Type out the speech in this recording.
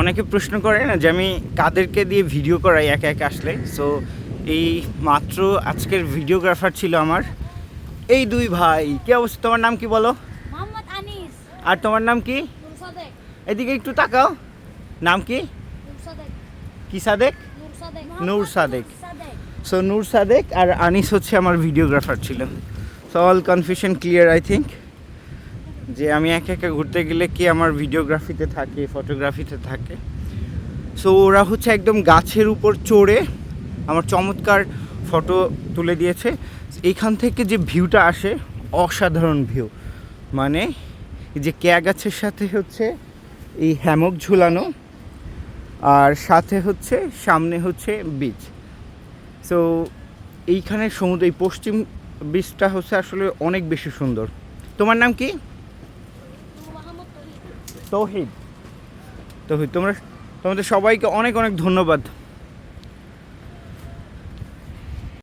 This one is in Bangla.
অনেকে প্রশ্ন করে না যে আমি কাদেরকে দিয়ে ভিডিও করাই একা একা আসলে। সো এই মাত্র আজকের ভিডিওগ্রাফার ছিল আমার এই দুই ভাই। কি অবস্থা? তোমার নাম কি বলো? মোহাম্মদ আনিস। আর তোমার নাম কি? নূর সাদেক। এদিকে একটু তাকাও। নাম কি? নূর সাদেক। কি সাদেক? নূর সাদেক। নূর সাদেক। সাদেক। সো নূর সাদেক আর আনিস হচ্ছে আমার ভিডিওগ্রাফার ছিল। So all confusion clear I think, যে আমি একা একা ঘুরতে গেলে কি আমার ভিডিওগ্রাফিতে থাকে, ফটোগ্রাফিতে থাকে। সো ওরা হচ্ছে একদম গাছের উপর চড়ে আমার চমৎকার ফটো তুলে দিয়েছে। এইখান থেকে যে ভিউটা আসে অসাধারণ ভিউ, মানে এই যে কেয়া গাছের সাথে হচ্ছে এই হ্যামক ঝুলানো, আর সাথে হচ্ছে সামনে হচ্ছে বিচ। সো এইখানে সমুদ্র, এই পশ্চিম বিচটা হচ্ছে আসলে অনেক বেশি সুন্দর। তোমার নাম কি? মোহাম্মদ তৌহিদ। তৌহিদ। তৌহিদ, তোমাদের সবাইকে অনেক অনেক ধন্যবাদ।